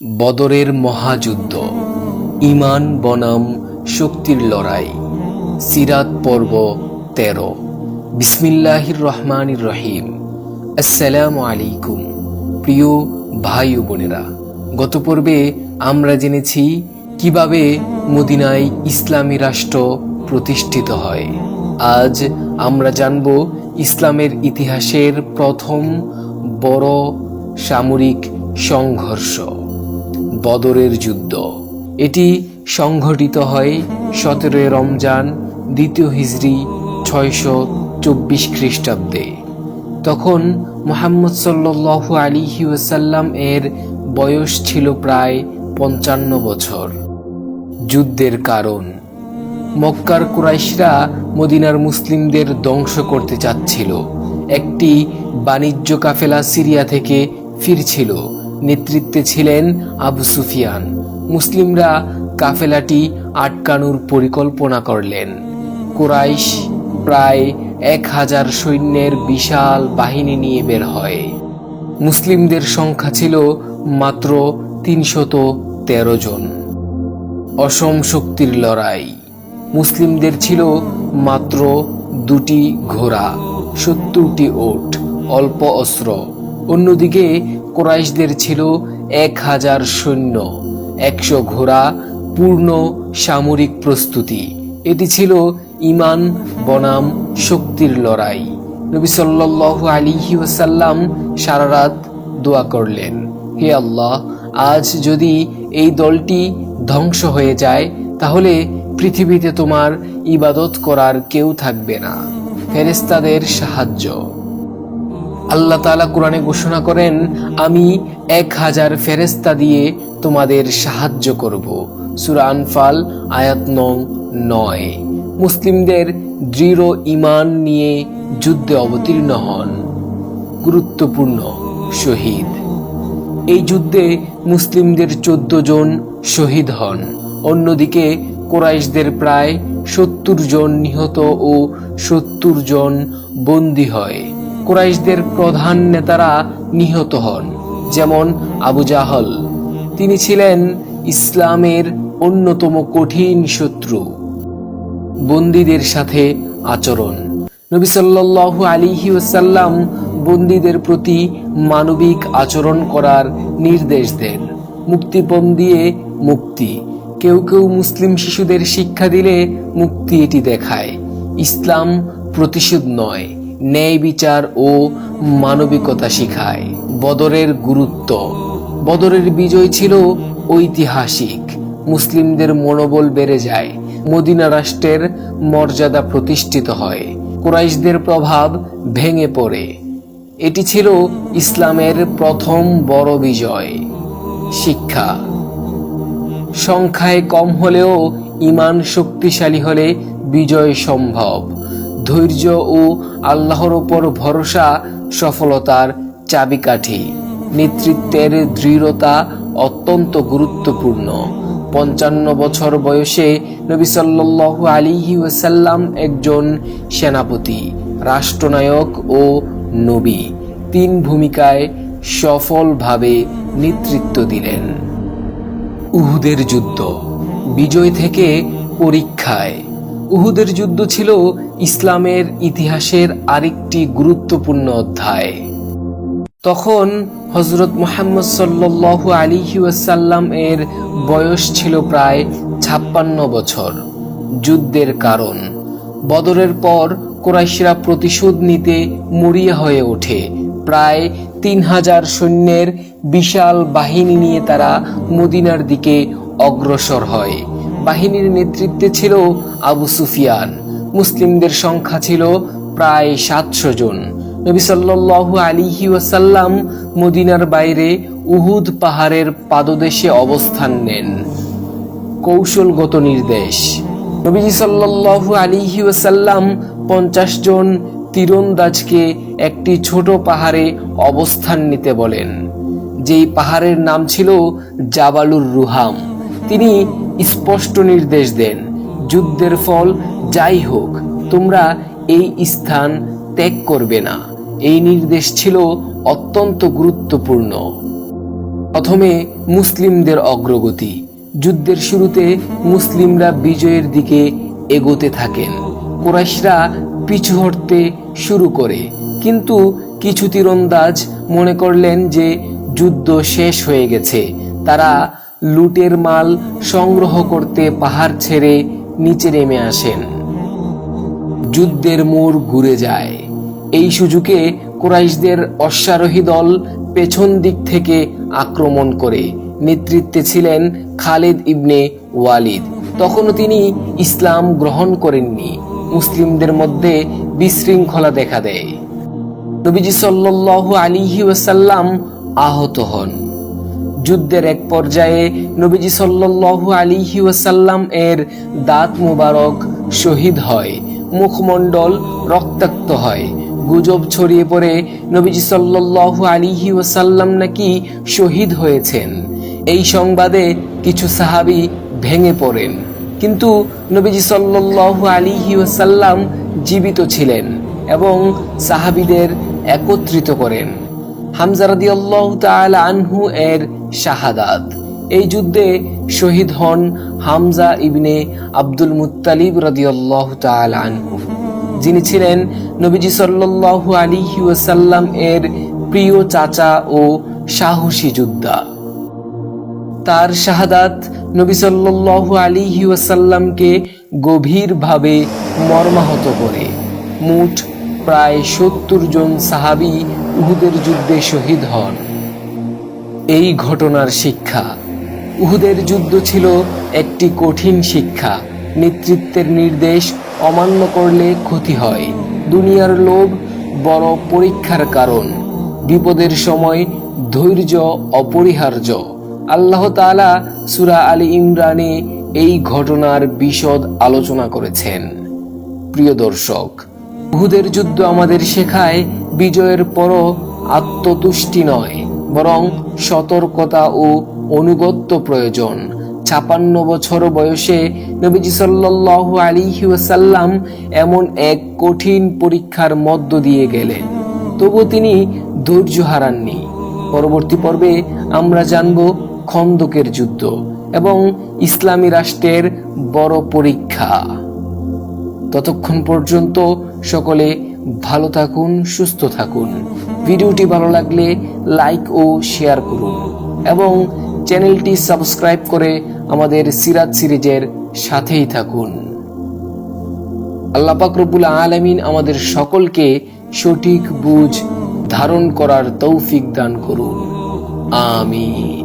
বদরের মহাযুদ্ধ, ঈমান বনাম শক্তির লড়াই। সিরাত পর্ব ১৩। বিসমিল্লাহির রহমানির রহিম। আসসালামু আলাইকুম প্রিয় ভাই ও বোনেরা, গত পর্বে আমরা জেনেছি কিভাবে মদিনায় ইসলামী রাষ্ট্র প্রতিষ্ঠিত হয়। আজ আমরা জানব ইসলামের ইতিহাসের প্রথম বড় সামরিক সংঘর্ষ, বদরের যুদ্ধ। এটি সংঘটিত হয় ১৭ রমজান ২য় হিজরি ৬২৪ খ্রিস্টাব্দে। তখন মুহাম্মদ সাল্লাল্লাহু আলাইহি ওয়াসাল্লাম এর বয়স ছিল প্রায় ৫৫ বছর। যুদ্ধের কারণ: মক্কার কুরাইশরা মদিনার মুসলিমদের ধ্বংস করতে চাচ্ছিল। একটি বাণিজ্য কাফেলা সিরিয়া থেকে ফিরছিল, নেতৃত্বে ছিলেন আবু সুফিয়ান। মুসলিমরা কাফেলাটি আটকানোর পরিকল্পনা করলেন। কুরাইশ প্রায় ১,০০০ সৈন্যের বিশাল বাহিনী নিয়ে বের হয়। মুসলিমদের সংখ্যা ছিল মাত্র ৩১৩ জন। অসম শক্তির লড়াই: মুসলিমদের ছিল মাত্র ২টি ঘোড়া, ৭০টি ওট, অল্প অস্ত্র। অন্যদিকে কুরাইশদের ছিল ১,০০০ সৈন্য, ১০০ ঘোড়া, পূর্ণ সামরিক প্রস্তুতি। এটি ছিল ঈমান বনাম শক্তির লড়াই। নবী সাল্লাল্লাহু আলাইহি ওয়াসাল্লাম সারা রাত দোয়া করলেন, হে আল্লাহ, আজ যদি এই দলটি ধ্বংস হয়ে যায় তাহলে পৃথিবীতে তোমার ইবাদত করার কেউ থাকবে না। ফেরেশতাদের সাহায্য: আল্লাহ তাআলা কোরআনে ঘোষণা করেন, আমি ১,০০০ ফেরেশতা দিয়ে তোমাদের সাহায্য করব। সূরা আনফাল আয়াত নং ৯। মুসলিমদের দৃঢ় ঈমান নিয়ে যুদ্ধে অবতীর্ণ হন। গুরুত্বপূর্ণ শহীদ: এই যুদ্ধে মুসলিমদের ১৪ জন শহীদ হন। অন্যদিকে কুরাইশদের প্রায় ৭০ জন নিহত ও ৭০ জন বন্দী হয়। কুরাইশদের প্রধান নেতারা নিহত হন, যেমন আবু জাহল। তিনি ছিলেন ইসলামের অন্যতম কঠিন শত্রু। বন্দীদের সাথে আচরণ: নবী সাল্লাল্লাহু আলাইহি ওয়াসাল্লাম বন্দীদের প্রতি মানবিক আচরণ করার নির্দেশ দেন। মুক্তিপণ দিয়ে মুক্তি: কেউ কেউ মুসলিম শিশুদের শিক্ষা দিলে মুক্তি এটি দেখায়। ইসলাম প্রতিশোধ নয়, ন্যায় বিচার ও মানবিকতা শিখায়। বদরের গুরুত্ব: বদরের বিজয় ছিল ঐতিহাসিক। মুসলিমদের মনোবল বেড়ে যায়, মদিনা রাষ্ট্রের মর্যাদা প্রতিষ্ঠিত হয়, কুরাইশদের প্রভাব ভেঙে পড়ে। এটি ছিল ইসলামের প্রথম বড় বিজয়। শিক্ষা: সংখ্যায় কম হলেও ঈমান শক্তিশালী হলে বিজয় সম্ভব। ধৈর্য ও আল্লাহর উপর ভরসা সফলতার চাবিকাঠি। নেতৃত্বের দৃঢ়তা অত্যন্ত গুরুত্বপূর্ণ। ৫৫ বছর বয়সে নবী সাল্লাল্লাহু আলাইহি ওয়াসাল্লাম একজন সেনাপতি, রাষ্ট্রনায়ক ও নবী। ৩ ভূমিকায় সফলভাবে নেতৃত্ব দিলেন। উহুদের যুদ্ধ: বিজয় থেকে পরীক্ষায়। উহুদের যুদ্ধ ছিল ইসলামের ইতিহাসের আরেকটি গুরুত্বপূর্ণ অধ্যায়। তখন হযরত মুহাম্মদ সাল্লাল্লাহু আলাইহি ওয়াসাল্লাম এর বয়স ছিল প্রায় ৫৬ বছর। যুদ্ধের কারণ: বদরের পর কুরাইশরা প্রতিশোধ নিতে মরিয়া হয়ে ওঠে। প্রায় ৩,০০০ সৈন্যের বিশাল বাহিনী নিয়ে তারা মদিনার দিকে অগ্রসর হয়। বাহিনীর নেতৃত্বে ছিল আবু সুফিয়ান। মুসলিমদের সংখ্যা ছিল প্রায় ৭০০ জন। নবী সাল্লাল্লাহু আলাইহি ওয়াসাল্লাম মদিনার বাইরে উহুদ পাহাড়ের পাদদেশে অবস্থান নেন। কৌশলগত নির্দেশ: নবীজি সাল্লাল্লাহু আলাইহি ওয়াসাল্লাম ৫০ জন তীরন্দাজকে একটি ছোট পাহাড়ে অবস্থান নিতে বলেন, যেই পাহাড়ের নাম ছিল জাবালুর রুহাম। তিনি স্পষ্ট নির্দেশ দেন, যুদ্ধের ফল যাই হোক তোমরা এই স্থান ত্যাগ করবে না। এই নির্দেশ ছিল অত্যন্ত গুরুত্বপূর্ণ। প্রথমে মুসলিমদের অগ্রগতি। যুদ্ধের শুরুতে মুসলিমরা বিজয়ের দিকে এগোতে থাকেন। কুরাইশরা পিছু হটতে শুরু করে, কিন্তু কিছু তীরন্দাজ মনে করলেন যে যুদ্ধ শেষ হয়ে গেছে। তারা লুটের মাল সংগ্রহ করতে পাহাড় ছেড়ে নিচে নেমে আসেন। যুদ্ধের মোড় ঘুরে যায়। এই সুযোগে কুরাইশদের অশ্বারোহী দল পেছন দিক থেকে আক্রমণ করে। নেতৃত্বে ছিলেন খালিদ ইবনে ওয়ালিদ। তখনও তিনি ইসলাম গ্রহণ করেননি। মুসলিমদের মধ্যে বিশৃঙ্খলা দেখা দেয়। নবীজি সাল্লাল্লাহু আলাইহি ওয়াসাল্লাম আহত হন। যুদ্ধের এক পর্যায়ে নবীজি সাল্লাল্লাহু আলাইহি ওয়াসাল্লাম এর দাঁত মুবারক শহীদ হয়, মুখমণ্ডল রক্তাক্ত হয়। গুজব ছড়িয়ে পড়ে নবীজি সাল্লাল্লাহু আলাইহি ওয়াসাল্লাম নাকি শহীদ হয়েছেন। এই সংবাদে কিছু সাহাবী ভেঙে পড়েন, কিন্তু নবীজি সাল্লাল্লাহু আলাইহি ওয়াসাল্লাম জীবিত ছিলেন এবং সাহাবীদের একত্রিত করেন। হামজা রাদিয়াল্লাহু তাআলা আনহু এর শাহাদাত। এই যুদ্ধে শহীদ হন হামজা ইবনে আব্দুল মুত্তালিব রাদিয়াল্লাহু তাআলা আনহু, যিনি ছিলেন নবীজি সাল্লাল্লাহু আলাইহি ওয়াসাল্লাম এর প্রিয় চাচা ও সাহসী যোদ্ধা। তার শাহাদাত নবী সাল্লাল্লাহু আলাইহি ওয়াসাল্লামকে গভীরভাবে মর্মাহত করে। মোট প্রায় 70 জন সাহাবী উহুদের যুদ্ধে শহীদ হন। এই ঘটনার শিক্ষা। উহুদের যুদ্ধ ছিল একটি কঠিন শিক্ষা। নেতৃত্বের নির্দেশ অমান্য করলে ক্ষতি হয়। দুনিয়ার লোভ বড় পরীক্ষার কারণ। বিপদের সময় ধৈর্য অপরিহার্য। আল্লাহ তাআলা সূরা আলী ইমরানে এই ঘটনার বিশদ আলোচনা করেছেন। প্রিয় দর্শক, উহুদের যুদ্ধ আমাদের শেখায় বিজয়ের পরও আত্মতুষ্টি নয়, বরং সতর্কতা ও অনুগত্য প্রয়োজন। 56 বছর বয়সে নবীজি সাল্লাল্লাহু আলাইহি ওয়াসাল্লাম এমন এক কঠিন পরীক্ষার মধ্য দিয়ে গেলেন, তবু তিনি ধৈর্য হারাননি। পরবর্তী পর্বে আমরা জানব খন্দকের যুদ্ধ এবং ইসলামী রাষ্ট্রের বড় পরীক্ষা। ততক্ষণ পর্যন্ত সকলে ভালো থাকুন, সুস্থ থাকুন। ভিডিওটি ভালো লাগলে লাইক ও শেয়ার করুন এবং চ্যানেলটি সাবস্ক্রাইব করে আমাদের সিরাত সিরিজের সাথেই থাকুন। আল্লাহ পাক রব্বুল আলামিন আমাদের সকলকে সঠিক বুঝ ধারণ করার তৌফিক দান করুন। আমিন।